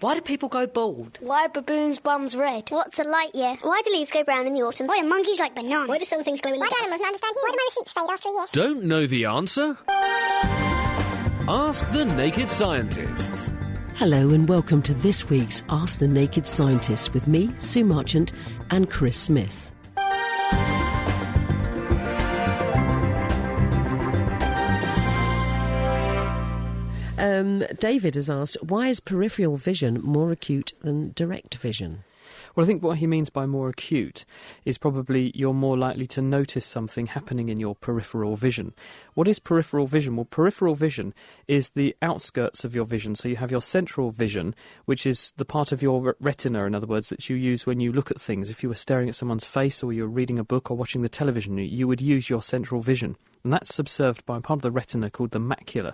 Why do people go bald? Why are baboons' bums red? What's a light year? Why do leaves go brown in the autumn? Why do monkeys like bananas? Why do some things glow in the dark? Why do animals not understand you? Why do my receipts fade after a year? Don't know the answer? Ask the Naked Scientists. Hello and welcome to this week's Ask the Naked Scientists with me, Sue Marchant, and Chris Smith. David has asked, why is peripheral vision more acute than direct vision? Well, I think what he means by more acute is probably you're more likely to notice something happening in your peripheral vision. What is peripheral vision? Well, peripheral vision is the outskirts of your vision. So you have your central vision, which is the part of your retina, in other words, that you use when you look at things. If you were staring at someone's face or you were reading a book or watching the television, you would use your central vision. And that's subserved by a part of the retina called the macula.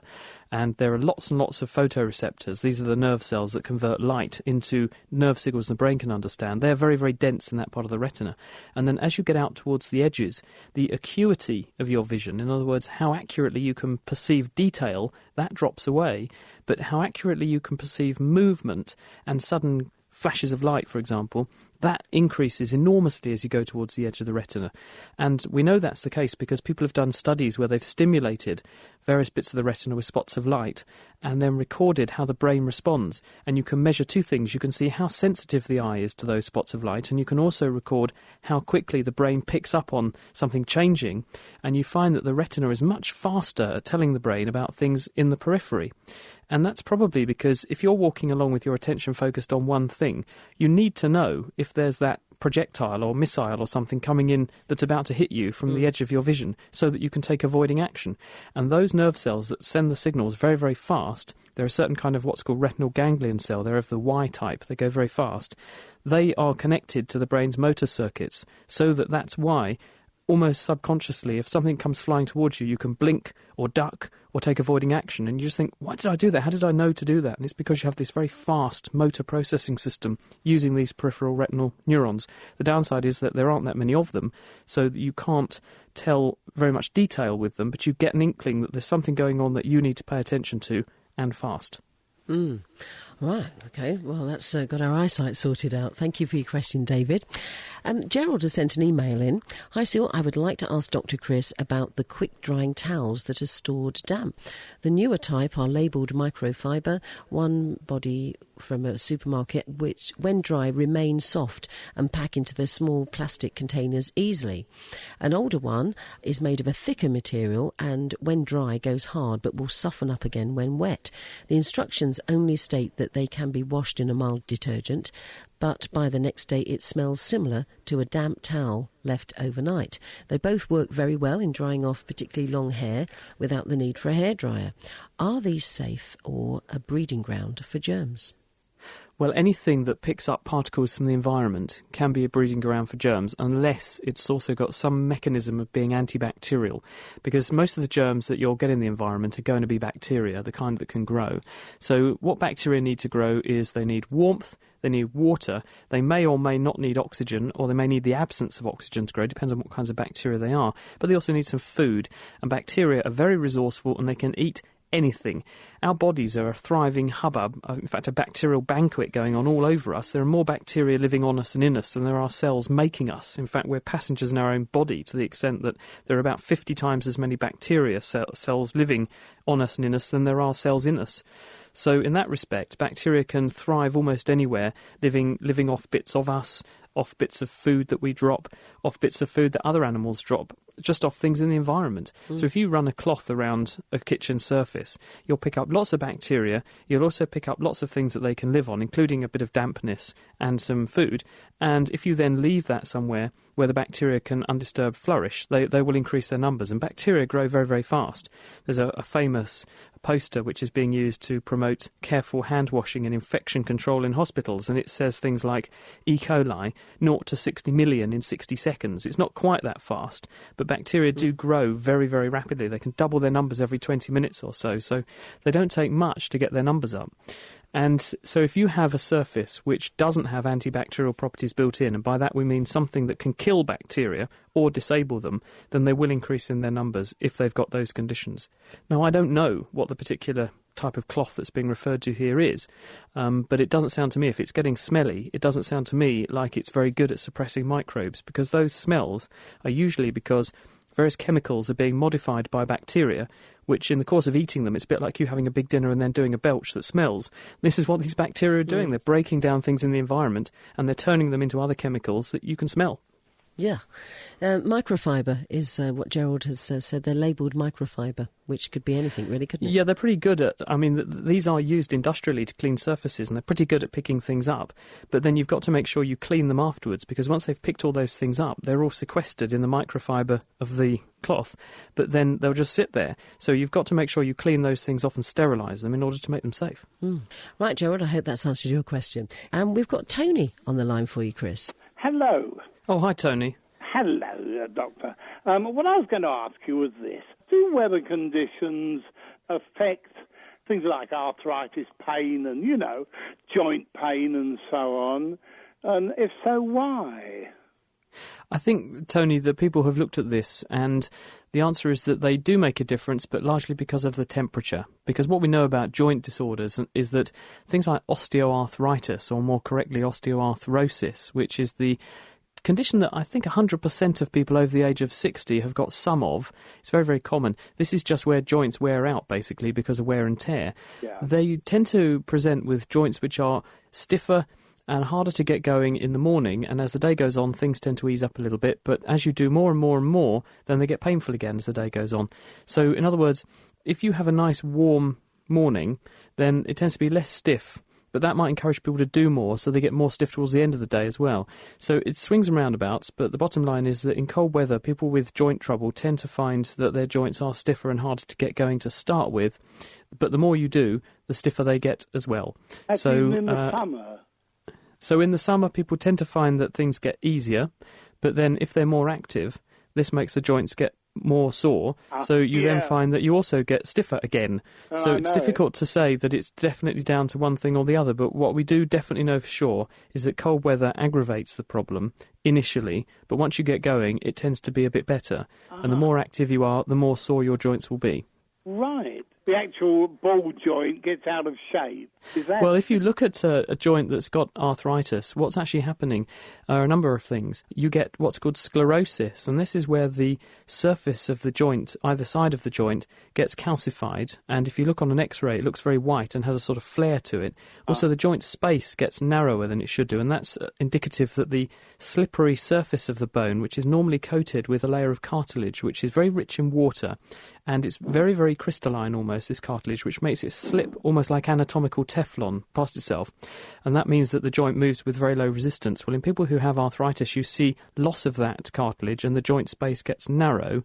And there are lots and lots of photoreceptors. These are the nerve cells that convert light into nerve signals the brain can understand. They're very, very dense in that part of the retina. And then as you get out towards the edges, the acuity of your vision, in other words, how accurately you can perceive detail, that drops away. But how accurately you can perceive movement and sudden flashes of light, for example, that increases enormously as you go towards the edge of the retina. And we know that's the case because people have done studies where they've stimulated various bits of the retina with spots of light and then recorded how the brain responds. And you can measure two things. You can see how sensitive the eye is to those spots of light, and you can also record how quickly the brain picks up on something changing. And you find that the retina is much faster at telling the brain about things in the periphery. And that's probably because if you're walking along with your attention focused on one thing, you need to know if there's that projectile or missile or something coming in that's about to hit you from the edge of your vision so that you can take avoiding action. And those nerve cells that send the signals very, very fast, there are a certain kind of what's called retinal ganglion cell, they're of the Y type, they go very fast. They are connected to the brain's motor circuits so that's why almost subconsciously, if something comes flying towards you, you can blink or duck or take avoiding action. And you just think, why did I do that? How did I know to do that? And it's because you have this very fast motor processing system using these peripheral retinal neurons. The downside is that there aren't that many of them, so that you can't tell very much detail with them, but you get an inkling that there's something going on that you need to pay attention to, and fast. Right, OK. Well, that's got our eyesight sorted out. Thank you for your question, David. Gerald has sent an email in. Hi, Sue. I would like to ask Dr. Chris about the quick-drying towels that are stored damp. The newer type are labelled microfiber, one body from a supermarket, which, when dry, remain soft and pack into their small plastic containers easily. An older one is made of a thicker material and, when dry, goes hard but will soften up again when wet. The instructions only state that they can be washed in a mild detergent, but by the next day it smells similar to a damp towel left overnight. They both work very well in drying off particularly long hair without the need for a hairdryer. Are these safe or a breeding ground for germs? Well, anything that picks up particles from the environment can be a breeding ground for germs unless it's also got some mechanism of being antibacterial, because most of the germs that you'll get in the environment are going to be bacteria, the kind that can grow. So what bacteria need to grow is they need warmth, they need water, they may or may not need oxygen, or they may need the absence of oxygen to grow, depends on what kinds of bacteria they are, but they also need some food. And bacteria are very resourceful and they can eat anything. Our bodies are a thriving hubbub, in fact a bacterial banquet going on all over us. There are more bacteria living on us and in us than there are cells making us. In fact, we're passengers in our own body to the extent that there are about 50 times as many bacteria cells living on us and in us than there are cells in us. So in that respect, bacteria can thrive almost anywhere, living off bits of us, off bits of food that we drop, off bits of food that other animals drop, just off things in the environment. So if you run a cloth around a kitchen surface, you'll pick up lots of bacteria. You'll also pick up lots of things that they can live on, including a bit of dampness and some food. And if you then leave that somewhere where the bacteria can undisturbed flourish, they will increase their numbers. And bacteria grow very, very fast. There's a famous poster which is being used to promote careful hand washing and infection control in hospitals, and it says things like E. coli 0 to 60 million in 60 seconds. It's not quite that fast, but bacteria do grow very, very rapidly. They can double their numbers every 20 minutes or so they don't take much to get their numbers up. And so if you have a surface which doesn't have antibacterial properties built in, and by that we mean something that can kill bacteria or disable them, then they will increase in their numbers if they've got those conditions. Now, I don't know what the particular type of cloth that's being referred to here is. But it doesn't sound to me, if it's getting smelly, it doesn't sound to me like it's very good at suppressing microbes, because those smells are usually because various chemicals are being modified by bacteria, which in the course of eating them, it's a bit like you having a big dinner and then doing a belch that smells. This is what these bacteria are doing. They're breaking down things in the environment and they're turning them into other chemicals that you can smell. Yeah. Microfiber is what Gerald has said. They're labelled microfiber, which could be anything, really, couldn't it? Yeah, they're pretty good at... I mean, these are used industrially to clean surfaces, and they're pretty good at picking things up. But then you've got to make sure you clean them afterwards, because once they've picked all those things up, they're all sequestered in the microfiber of the cloth, but then they'll just sit there. So you've got to make sure you clean those things off and sterilise them in order to make them safe. Right, Gerald, I hope that's answered your question. And we've got Tony on the line for you, Chris. Hello. Oh, hi, Tony. Hello, Doctor. What I was going to ask you was this. Do weather conditions affect things like arthritis pain and, joint pain and so on? And if so, why? I think, Tony, that people have looked at this, and the answer is that they do make a difference, but largely because of the temperature. Because what we know about joint disorders is that things like osteoarthritis, or more correctly osteoarthrosis, which is the condition that I think 100% of people over the age of 60 have got some of. It's very, very common. This is just where joints wear out, basically, because of wear and tear. Yeah. They tend to present with joints which are stiffer and harder to get going in the morning, and as the day goes on, things tend to ease up a little bit, but as you do more and more and more, then they get painful again as the day goes on. So, in other words, if you have a nice warm morning, then it tends to be less stiff, but that might encourage people to do more, so they get more stiff towards the end of the day as well. So it swings and roundabouts, but the bottom line is that in cold weather, people with joint trouble tend to find that their joints are stiffer and harder to get going to start with, but the more you do, the stiffer they get as well. That's even in the summer. So in the summer, people tend to find that things get easier, but then if they're more active, this makes the joints get more sore, so you then find that you also get stiffer again. So it's difficult to say that it's definitely down to one thing or the other, but what we do definitely know for sure is that cold weather aggravates the problem initially, but once you get going, it tends to be a bit better. And the more active you are, the more sore your joints will be. Right. The actual ball joint gets out of shape. Is that... Well, if you look at a joint that's got arthritis, what's actually happening are a number of things. You get what's called sclerosis, and this is where the surface of the joint, either side of the joint, gets calcified. And if you look on an X-ray, it looks very white and has a sort of flare to it. Also, the joint space gets narrower than it should do, and that's indicative that the slippery surface of the bone, which is normally coated with a layer of cartilage, which is very rich in water, and it's very, very crystalline almost, this cartilage, which makes it slip almost like anatomical Teflon past itself. And that means that the joint moves with very low resistance. Well, in people who have arthritis, you see loss of that cartilage and the joint space gets narrow.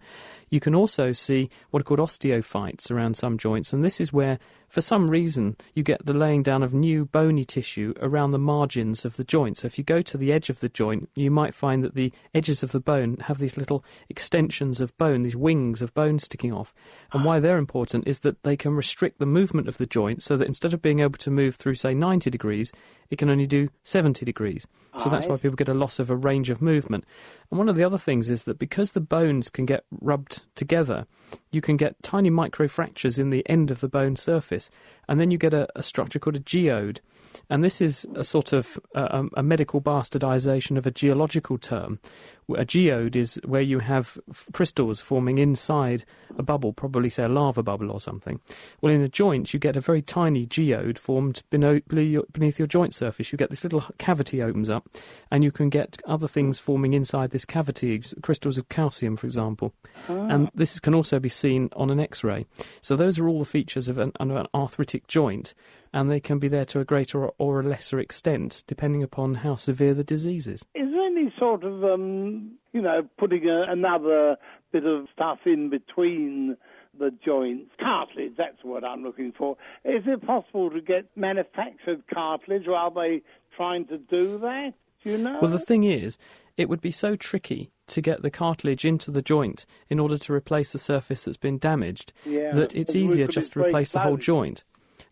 You can also see what are called osteophytes around some joints, and this is where, for some reason, you get the laying down of new bony tissue around the margins of the joint. So if you go to the edge of the joint, you might find that the edges of the bone have these little extensions of bone, these wings of bone sticking off. And why they're important is that they can restrict the movement of the joint so that instead of being able to move through, say, 90 degrees, it can only do 70 degrees. So that's why people get a loss of a range of movement. And one of the other things is that because the bones can get rubbed together, you can get tiny microfractures in the end of the bone surface, and then you get a structure called a geode. And this is a sort of a medical bastardization of a geological term. A geode is where you have crystals forming inside a bubble, probably, say, a lava bubble or something. Well, in a joint, you get a very tiny geode formed beneath your joint surface. You get this little cavity opens up, and you can get other things forming inside this cavity, crystals of calcium, for example. And this can also be seen on an X-ray. So those are all the features of an arthritic joint, and they can be there to a greater or a lesser extent, depending upon how severe the disease is. Is there any sort of, putting another bit of stuff in between the joints? Cartilage, that's what I'm looking for. Is it possible to get manufactured cartilage, or are they trying to do that? Do you know? Well, the thing is, it would be so tricky to get the cartilage into the joint in order to replace the surface that's been damaged that it's easier just to replace the whole joint.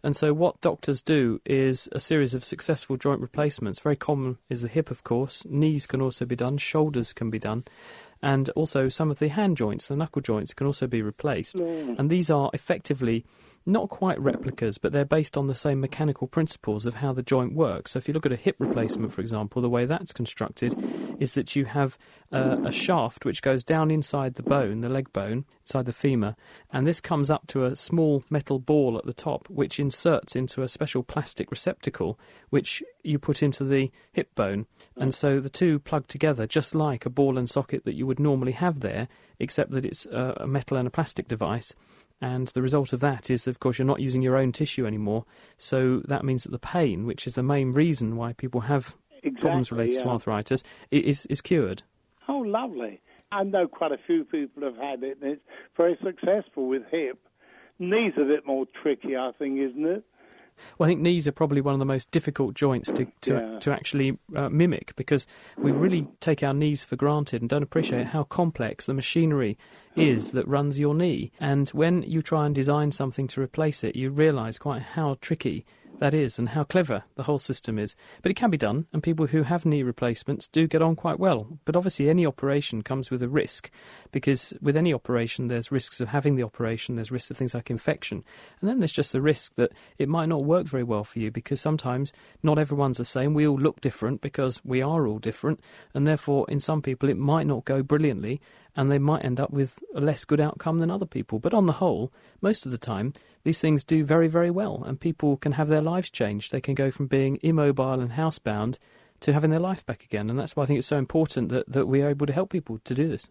And so what doctors do is a series of successful joint replacements. Very common is the hip, of course. Knees can also be done. Shoulders can be done. And also some of the hand joints, the knuckle joints, can also be replaced. And these are effectively not quite replicas, but they're based on the same mechanical principles of how the joint works. So if you look at a hip replacement, for example, the way that's constructed is that you have a shaft which goes down inside the bone, the leg bone, inside the femur, and this comes up to a small metal ball at the top, which inserts into a special plastic receptacle, which you put into the hip bone. And so the two plug together just like a ball and socket that you would normally have there, except that it's a metal and a plastic device. And the result of that is, of course, you're not using your own tissue anymore. So that means that the pain, which is the main reason why people have problems related to arthritis, is cured. Oh, lovely. I know quite a few people have had it, and it's very successful with hip. Knee's a bit more tricky, I think, isn't it? Well, I think knees are probably one of the most difficult joints to actually mimic, because we really take our knees for granted and don't appreciate how complex the machinery is that runs your knee. And when you try and design something to replace it, you realise quite how tricky that is and how clever the whole system is. But it can be done, and people who have knee replacements do get on quite well. But obviously any operation comes with a risk, because with any operation there's risks of having the operation, there's risks of things like infection, and then there's just the risk that it might not work very well for you, because sometimes not everyone's the same. We all look different because we are all different, and therefore in some people it might not go brilliantly, and they might end up with a less good outcome than other people. But on the whole, most of the time, these things do very, very well, and people can have their lives changed. They can go from being immobile and housebound to having their life back again, and that's why I think it's so important that we are able to help people to do this.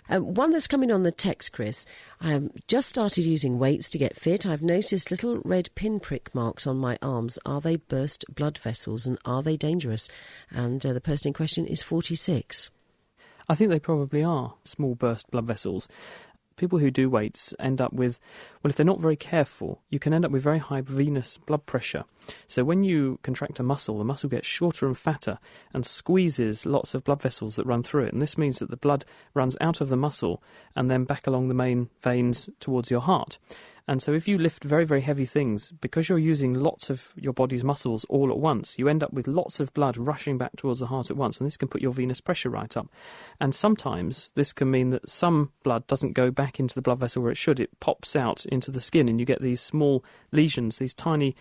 One that's coming on the text, Chris. Just started using weights to get fit. I've noticed little red pinprick marks on my arms. Are they burst blood vessels, and are they dangerous? And the person in question is 46. I think they probably are small burst blood vessels. People who do weights end up with, well, if they're not very careful, you can end up with very high venous blood pressure. So when you contract a muscle, the muscle gets shorter and fatter and squeezes lots of blood vessels that run through it. And this means that the blood runs out of the muscle and then back along the main veins towards your heart. And so if you lift very, very heavy things, because you're using lots of your body's muscles all at once, you end up with lots of blood rushing back towards the heart at once, and this can put your venous pressure right up. And sometimes this can mean that some blood doesn't go back into the blood vessel where it should. It pops out into the skin, and you get these small lesions, these tiny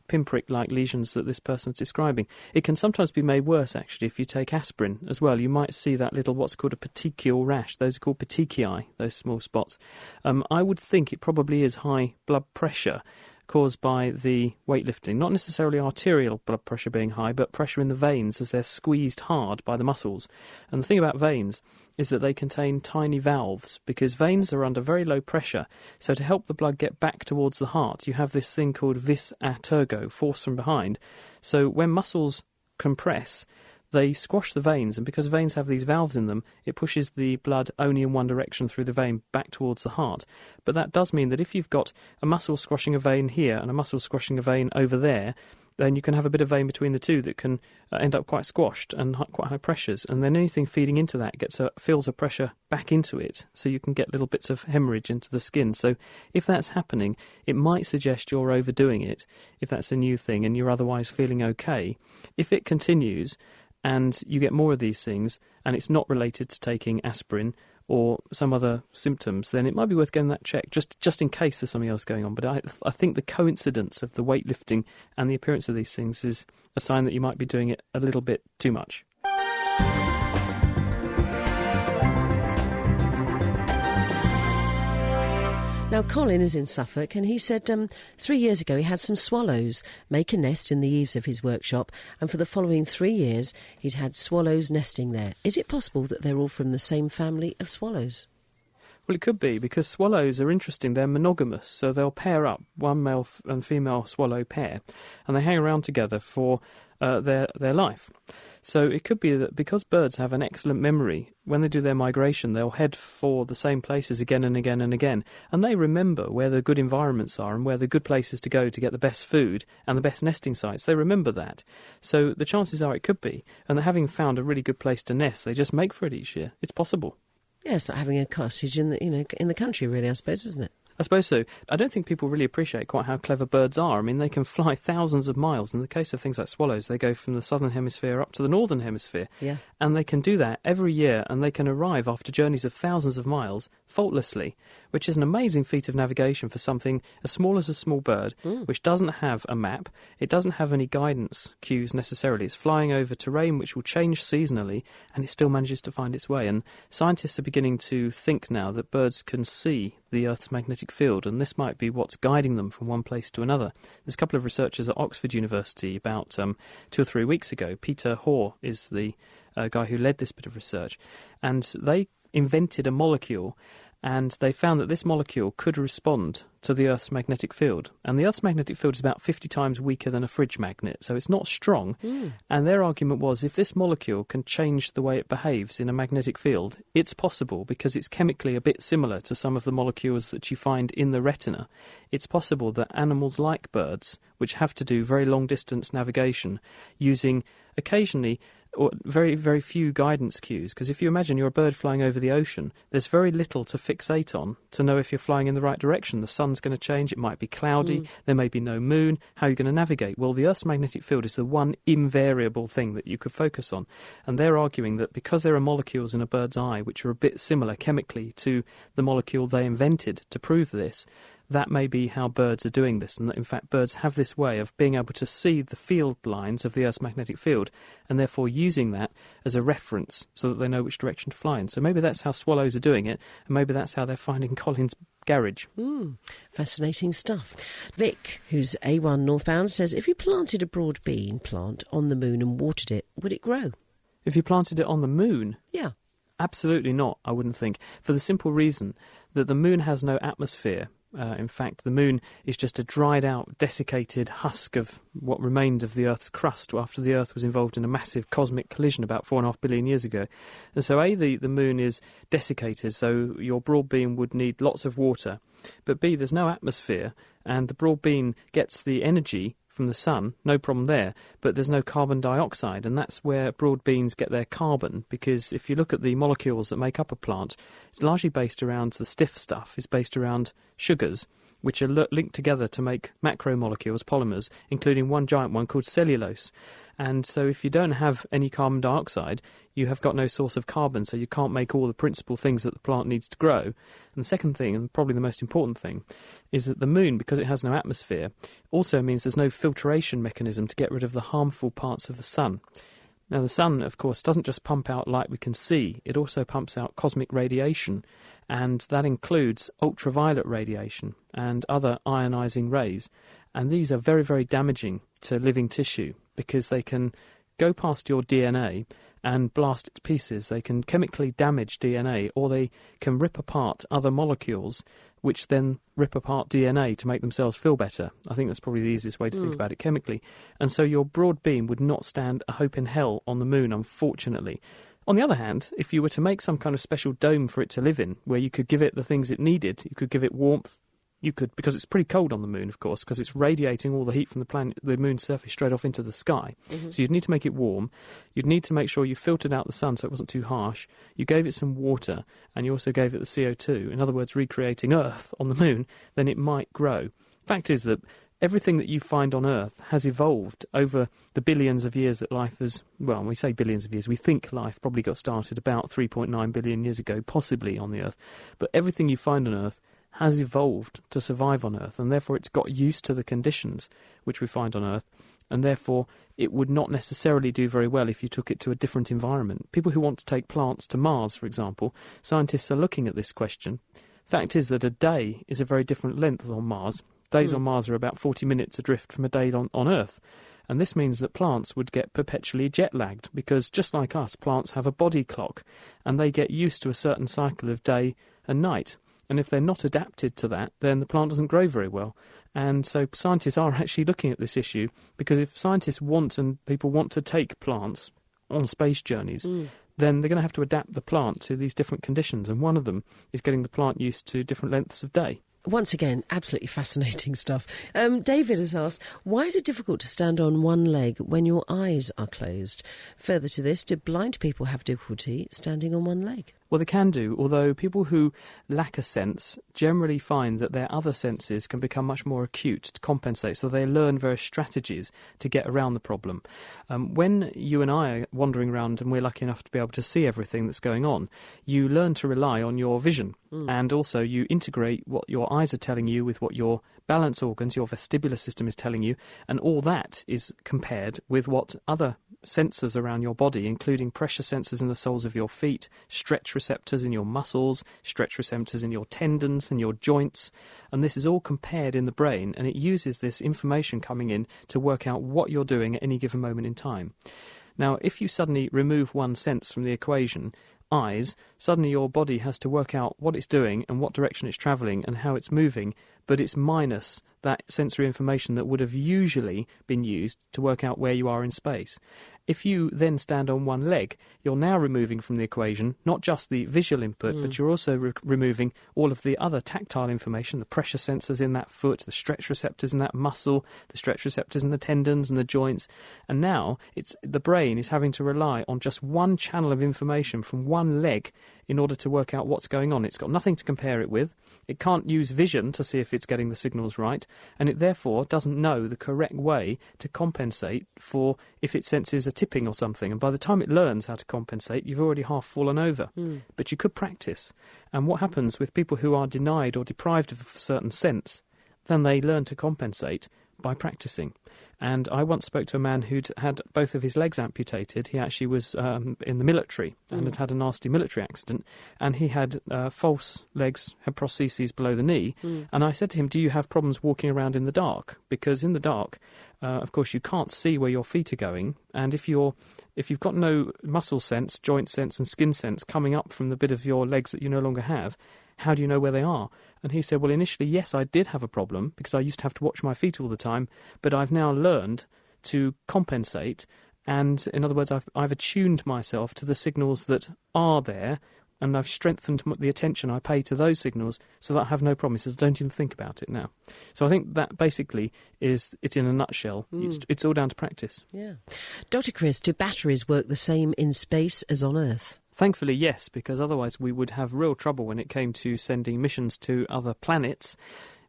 pinprick-like lesions that this person's describing. It can sometimes be made worse, actually, if you take aspirin as well. You might see that little, what's called a petechial rash. Those are called petechiae, those small spots. I would think it probably is high blood pressure caused by the weightlifting. Not necessarily arterial blood pressure being high, but pressure in the veins as they're squeezed hard by the muscles. And the thing about veins is that they contain tiny valves, because veins are under very low pressure. So to help the blood get back towards the heart, you have this thing called vis a tergo, force from behind. So when muscles compress, they squash the veins, and because veins have these valves in them, it pushes the blood only in one direction through the vein back towards the heart. But that does mean that if you've got a muscle squashing a vein here and a muscle squashing a vein over there, then you can have a bit of vein between the two that can end up quite squashed and quite high pressures. And then anything feeding into that feels a pressure back into it, so you can get little bits of hemorrhage into the skin. So if that's happening, it might suggest you're overdoing it, if that's a new thing and you're otherwise feeling okay. If it continues and you get more of these things, and it's not related to taking aspirin or some other symptoms, then it might be worth getting that checked, just in case there's something else going on. But I think the coincidence of the weightlifting and the appearance of these things is a sign that you might be doing it a little bit too much. Now, Colin is in Suffolk, and he said 3 years ago he had some swallows make a nest in the eaves of his workshop, and for the following 3 years he'd had swallows nesting there. Is it possible that they're all from the same family of swallows? Well, it could be, because swallows are interesting. They're monogamous, so they'll pair up, one male and female swallow pair, and they hang around together for their life. So it could be that because birds have an excellent memory, when they do their migration, they'll head for the same places again and again and again, and they remember where the good environments are and where the good places to go to get the best food and the best nesting sites. They remember that. So the chances are it could be, and that having found a really good place to nest, they just make for it each year. It's possible. Yeah, it's like having a cottage in the country, really, I suppose, isn't it? I suppose so. I don't think people really appreciate quite how clever birds are. I mean, they can fly thousands of miles. In the case of things like swallows, they go from the southern hemisphere up to the northern hemisphere. Yeah. And they can do that every year, and they can arrive after journeys of thousands of miles faultlessly, which is an amazing feat of navigation for something as small as a small bird, which doesn't have a map. It doesn't have any guidance cues necessarily. It's flying over terrain which will change seasonally, and it still manages to find its way. And scientists are beginning to think now that birds can see the Earth's magnetic field, and this might be what's guiding them from one place to another. There's a couple of researchers at Oxford University about 2 or 3 weeks ago. Peter Hoare is the guy who led this bit of research, and they invented a molecule, and they found that this molecule could respond to the Earth's magnetic field. And the Earth's magnetic field is about 50 times weaker than a fridge magnet, so it's not strong. And their argument was, if this molecule can change the way it behaves in a magnetic field, it's possible, because it's chemically a bit similar to some of the molecules that you find in the retina. It's possible that animals like birds, which have to do very long-distance navigation, using occasionally or very, very few guidance cues, because if you imagine you're a bird flying over the ocean, there's very little to fixate on to know if you're flying in the right direction. The sun's going to change, it might be cloudy, there may be no moon. How are you going to navigate? Well, the Earth's magnetic field is the one invariable thing that you could focus on. And they're arguing that because there are molecules in a bird's eye which are a bit similar chemically to the molecule they invented to prove this, that may be how birds are doing this, and that in fact birds have this way of being able to see the field lines of the Earth's magnetic field, and therefore using that as a reference so that they know which direction to fly in. So maybe that's how swallows are doing it, and maybe that's how they're finding Colin's garage. Fascinating stuff. Vic, who's A1 northbound, says, if you planted a broad bean plant on the moon and watered it, would it grow? If you planted it on the moon? Yeah. Absolutely not, I wouldn't think, for the simple reason that the moon has no atmosphere. In fact, the moon is just a dried-out, desiccated husk of what remained of the Earth's crust after the Earth was involved in a massive cosmic collision about 4.5 billion years ago. And so, A, the moon is desiccated, so your broad bean would need lots of water. But B, there's no atmosphere, and the broad bean gets the energy from the sun, no problem there, but there's no carbon dioxide, and that's where broad beans get their carbon, because if you look at the molecules that make up a plant, it's largely based around the stiff stuff, it's based around sugars, which are linked together to make macromolecules, polymers, including one giant one called cellulose. And so if you don't have any carbon dioxide, you have got no source of carbon, so you can't make all the principal things that the plant needs to grow. And the second thing, and probably the most important thing, is that the moon, because it has no atmosphere, also means there's no filtration mechanism to get rid of the harmful parts of the sun. Now, the sun, of course, doesn't just pump out light we can see, it also pumps out cosmic radiation, and that includes ultraviolet radiation and other ionising rays. And these are very, very damaging to living tissue, because they can go past your DNA and blast it to pieces. They can chemically damage DNA, or they can rip apart other molecules, which then rip apart DNA to make themselves feel better. I think that's probably the easiest way to think about it chemically. And so your broad bean would not stand a hope in hell on the moon, unfortunately. On the other hand, if you were to make some kind of special dome for it to live in, where you could give it the things it needed, you could give it warmth, you could, because it's pretty cold on the moon, of course, because it's radiating all the heat from the moon's surface straight off into the sky. So you'd need to make it warm. You'd need to make sure you filtered out the sun so it wasn't too harsh. You gave it some water, and you also gave it the CO2. In other words, recreating Earth on the moon, then it might grow. Fact is that everything that you find on Earth has evolved over the billions of years that life has... Well, when we say billions of years, we think life probably got started about 3.9 billion years ago, possibly on the Earth. But everything you find on Earth has evolved to survive on Earth, and therefore it's got used to the conditions which we find on Earth, and therefore it would not necessarily do very well if you took it to a different environment. People who want to take plants to Mars, for example, scientists are looking at this question. Fact is that a day is a very different length on Mars. Days on Mars are about 40 minutes adrift from a day on Earth. And this means that plants would get perpetually jet-lagged, because just like us, plants have a body clock, and they get used to a certain cycle of day and night. And if they're not adapted to that, then the plant doesn't grow very well. And so scientists are actually looking at this issue, because if scientists want and people want to take plants on space journeys, then they're going to have to adapt the plant to these different conditions. And one of them is getting the plant used to different lengths of day. Once again, absolutely fascinating stuff. David has asked, why is it difficult to stand on one leg when your eyes are closed? Further to this, do blind people have difficulty standing on one leg? Well, they can do, although people who lack a sense generally find that their other senses can become much more acute to compensate, so they learn various strategies to get around the problem. When you and I are wandering around and we're lucky enough to be able to see everything that's going on, you learn to rely on your vision, and also you integrate what your eyes are telling you with what your balance organs, your vestibular system is telling you, and all that is compared with what other sensors around your body, including pressure sensors in the soles of your feet, stretch receptors in your muscles, stretch receptors in your tendons and your joints, and this is all compared in the brain, and it uses this information coming in to work out what you're doing at any given moment in time. Now, if you suddenly remove one sense from the equation, eyes, suddenly your body has to work out what it's doing and what direction it's travelling and how it's moving, but it's minus that sensory information that would have usually been used to work out where you are in space. If you then stand on one leg, you're now removing from the equation not just the visual input, but you're also removing all of the other tactile information, the pressure sensors in that foot, the stretch receptors in that muscle, the stretch receptors in the tendons and the joints. And now the brain is having to rely on just one channel of information from one leg in order to work out what's going on. It's got nothing to compare it with. It can't use vision to see if it's getting the signals right, and it therefore doesn't know the correct way to compensate for if it senses a tipping or something. And by the time it learns how to compensate, you've already half fallen over. But you could practice. And what happens with people who are denied or deprived of a certain sense, then they learn to compensate by practicing. And I once spoke to a man who'd had both of his legs amputated. He actually was in the military and had had a nasty military accident, and he had false legs, had prostheses below the knee. And I said to him, do you have problems walking around in the dark? Because in the dark, of course, you can't see where your feet are going, and if you've got no muscle sense, joint sense and skin sense coming up from the bit of your legs that you no longer have, how do you know where they are? And he said, well, initially, yes, I did have a problem because I used to have to watch my feet all the time, but I've now learned to compensate, and in other words, I've attuned myself to the signals that are there, and I've strengthened the attention I pay to those signals so that I have no problem. He says, I don't even think about it now. So I think that basically is it in a nutshell. It's all down to practice. Yeah. Dr. Chris, do batteries work the same in space as on Earth? Thankfully, yes, because otherwise we would have real trouble when it came to sending missions to other planets.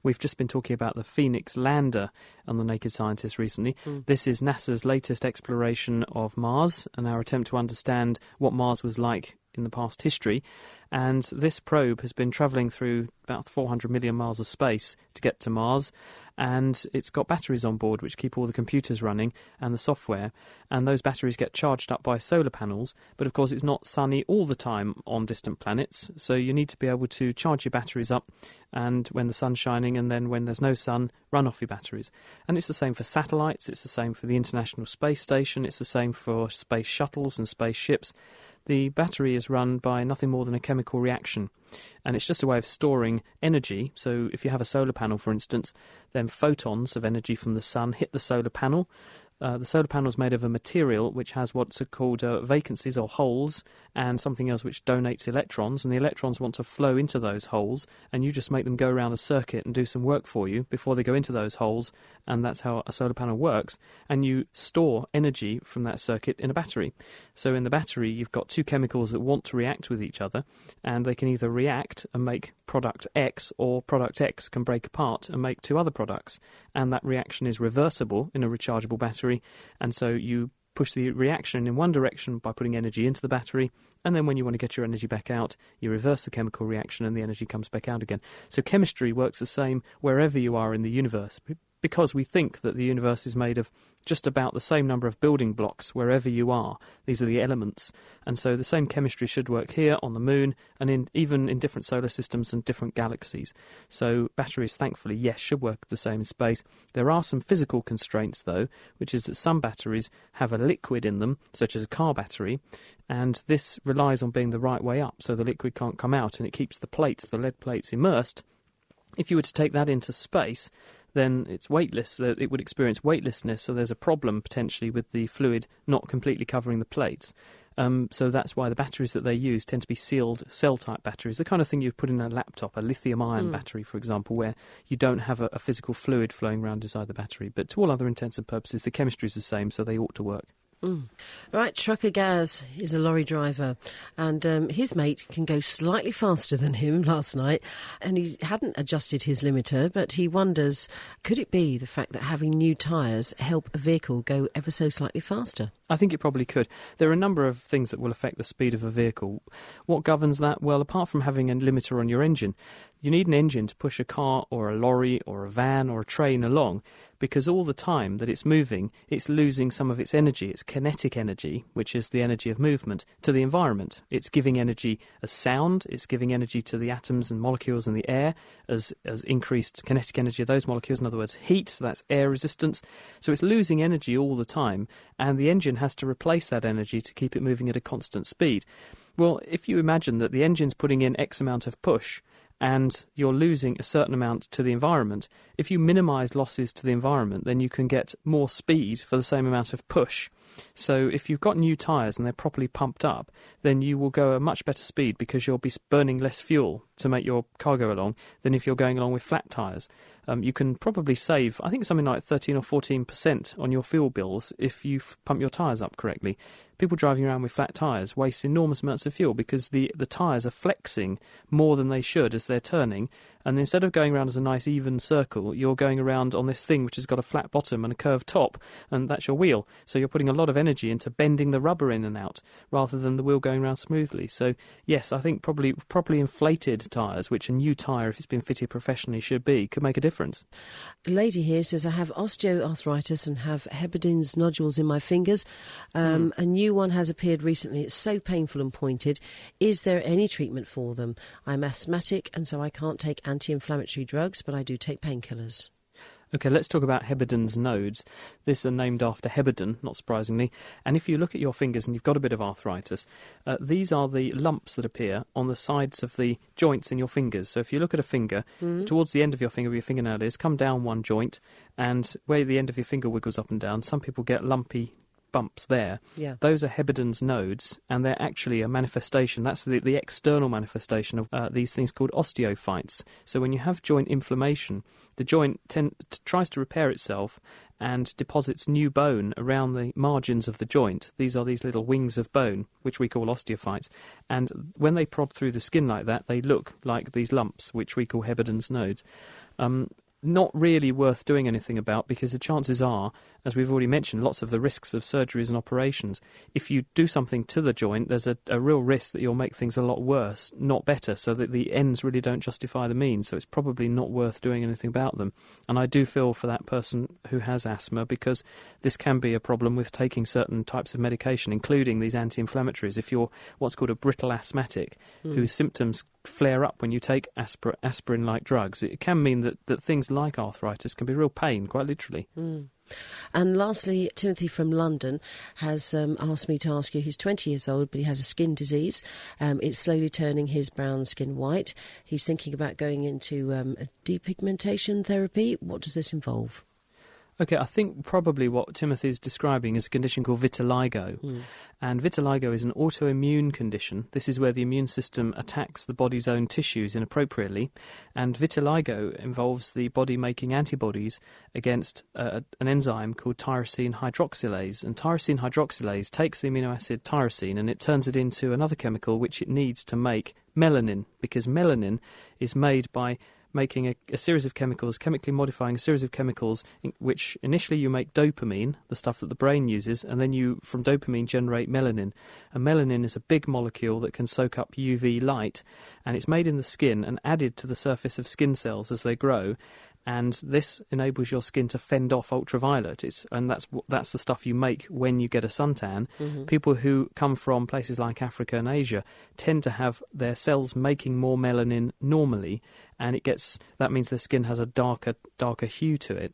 We've just been talking about the Phoenix lander on the Naked Scientist recently. This is NASA's latest exploration of Mars and our attempt to understand what Mars was like in the past history. And this probe has been travelling through about 400 million miles of space to get to Mars, and it's got batteries on board which keep all the computers running and the software, and those batteries get charged up by solar panels. But of course it's not sunny all the time on distant planets, so you need to be able to charge your batteries up, and when the sun's shining, and then when there's no sun, run off your batteries. And it's the same for satellites, it's the same for the International Space Station, it's the same for space shuttles and spaceships. The battery is run by nothing more than a chemical reaction, and it's just a way of storing energy. So if you have a solar panel, for instance, then photons of energy from the sun hit the solar panel. The solar panel is made of a material which has what's called vacancies or holes, and something else which donates electrons, and the electrons want to flow into those holes, and you just make them go around a circuit and do some work for you before they go into those holes, and that's how a solar panel works. And you store energy from that circuit in a battery. So in the battery you've got two chemicals that want to react with each other, and they can either react and make product X, or product X can break apart and make two other products, and that reaction is reversible in a rechargeable battery. And so you push the reaction in one direction by putting energy into the battery, and then when you want to get your energy back out, you reverse the chemical reaction and the energy comes back out again. So chemistry works the same wherever you are in the universe, because we think that the universe is made of just about the same number of building blocks wherever you are. These are the elements. And so the same chemistry should work here on the moon, and even in different solar systems and different galaxies. So batteries, thankfully, yes, should work the same in space. There are some physical constraints, though, which is that some batteries have a liquid in them, such as a car battery, and this relies on being the right way up, so the liquid can't come out, and it keeps the lead plates, immersed. If you were to take that into space, then it's weightless. It would experience weightlessness, so there's a problem potentially with the fluid not completely covering the plates. So that's why the batteries that they use tend to be sealed cell-type batteries, the kind of thing you'd put in a laptop, a lithium-ion battery, for example, where you don't have a physical fluid flowing around inside the battery. But to all other intents and purposes, the chemistry is the same, so they ought to work. Right, Trucker Gaz is a lorry driver, and his mate can go slightly faster than him last night, and he hadn't adjusted his limiter, but he wonders, could it be the fact that having new tyres help a vehicle go ever so slightly faster? I think it probably could. There are a number of things that will affect the speed of a vehicle. What governs that? Well, apart from having a limiter on your engine, you need an engine to push a car or a lorry or a van or a train along, because all the time that it's moving, it's losing some of its energy, its kinetic energy, which is the energy of movement, to the environment. It's giving energy as sound, it's giving energy to the atoms and molecules in the air as increased kinetic energy of those molecules, in other words, heat, so that's air resistance. So it's losing energy all the time, and the engine has to replace that energy to keep it moving at a constant speed. Well, if you imagine that the engine's putting in X amount of push, and you're losing a certain amount to the environment, if you minimise losses to the environment, then you can get more speed for the same amount of push. So if you've got new tyres and they're properly pumped up, then you will go at a much better speed because you'll be burning less fuel to make your car go along than if you're going along with flat tyres. You can probably save, I think, something like 13 or 14% on your fuel bills if you pump your tyres up correctly. People driving around with flat tyres waste enormous amounts of fuel because the tyres are flexing more than they should as they're turning, and instead of going around as a nice even circle, you're going around on this thing which has got a flat bottom and a curved top, and that's your wheel. So you're putting a lot of energy into bending the rubber in and out rather than the wheel going around smoothly. So yes, I think probably properly inflated tyres, which a new tyre, if it's been fitted professionally, should be, could make a difference. A lady here says, I have osteoarthritis and have Heberden's nodules in my fingers. A new one has appeared recently. It's so painful and pointed. Is there any treatment for them? I'm asthmatic, and so I can't take anti-inflammatory drugs, but I do take painkillers. OK, let's talk about Heberden's nodes. These are named after Heberden, not surprisingly. And if you look at your fingers and you've got a bit of arthritis, these are the lumps that appear on the sides of the joints in your fingers. So if you look at a finger, towards the end of your finger where your fingernail is, come down one joint, and where the end of your finger wiggles up and down, some people get lumpy bumps there. Yeah. Those are Heberden's nodes, and they're actually a manifestation. That's the external manifestation of these things called osteophytes. So when you have joint inflammation, the joint tries to repair itself and deposits new bone around the margins of the joint. These are these little wings of bone, which we call osteophytes. And when they prod through the skin like that, they look like these lumps, which we call Heberden's nodes. Not really worth doing anything about, because the chances are, as we've already mentioned, lots of the risks of surgeries and operations. If you do something to the joint, there's a real risk that you'll make things a lot worse, not better, so that the ends really don't justify the means. So it's probably not worth doing anything about them. And I do feel for that person who has asthma, because this can be a problem with taking certain types of medication, including these anti-inflammatories. If you're what's called a brittle asthmatic, whose symptoms flare up when you take aspirin-like drugs, it can mean that things like arthritis can be real pain, quite literally. And lastly, Timothy from London has asked me to ask you, he's 20 years old, but he has a skin disease. It's slowly turning his brown skin white. He's thinking about going into a depigmentation therapy. What does this involve? OK, I think probably what Timothy is describing is a condition called vitiligo. And vitiligo is an autoimmune condition. This is where the immune system attacks the body's own tissues inappropriately. And vitiligo involves the body making antibodies against an enzyme called tyrosine hydroxylase. And tyrosine hydroxylase takes the amino acid tyrosine and it turns it into another chemical which it needs to make melanin, because melanin is made by making a series of chemicals, chemically modifying a series of chemicals, which initially you make dopamine, the stuff that the brain uses, and then you, from dopamine, generate melanin. And melanin is a big molecule that can soak up UV light, and it's made in the skin and added to the surface of skin cells as they grow. And this enables your skin to fend off ultraviolet. And that's the stuff you make when you get a suntan. People who come from places like Africa and Asia tend to have their cells making more melanin normally, and that means their skin has a darker hue to it.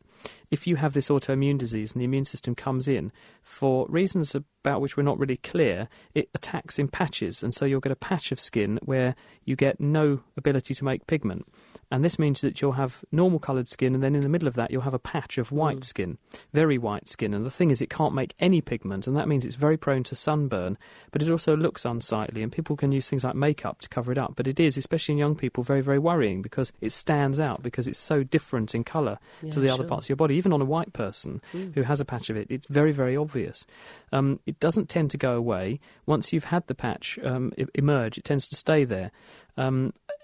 If you have this autoimmune disease and the immune system comes in, for reasons about which we're not really clear, it attacks in patches, and so you'll get a patch of skin where you get no ability to make pigment. And this means that you'll have normal coloured skin, and then in the middle of that you'll have a patch of white skin, very white skin. And the thing is, it can't make any pigment, and that means it's very prone to sunburn, but it also looks unsightly, and people can use things like makeup to cover it up. But it is, especially in young people, very, very worrying, because because it stands out, because it's so different in colour to the other parts of your body. Even on a white person who has a patch of it, it's very, very obvious. It doesn't tend to go away. Once you've had the patch emerge, it tends to stay there.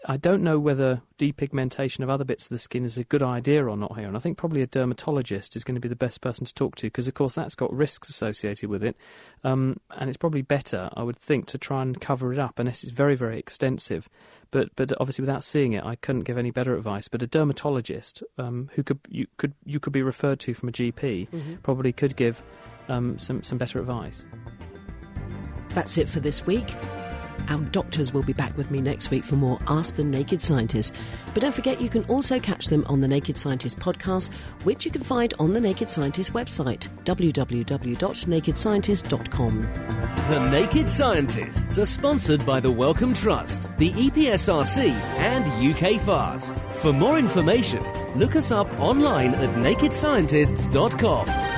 I don't know whether depigmentation of other bits of the skin is a good idea or not here, and I think probably a dermatologist is going to be the best person to talk to, because, of course, that's got risks associated with it, and it's probably better, I would think, to try and cover it up unless it's very, very extensive. But obviously, without seeing it, I couldn't give any better advice. But a dermatologist who you could be referred to from a GP probably could give some better advice. That's it for this week. Our doctors will be back with me next week for more Ask the Naked Scientist. But don't forget, you can also catch them on the Naked Scientist podcast, which you can find on the Naked Scientist website, www.nakedscientist.com. The Naked Scientists are sponsored by the Wellcome Trust, the EPSRC and UK Fast. For more information, look us up online at nakedscientists.com.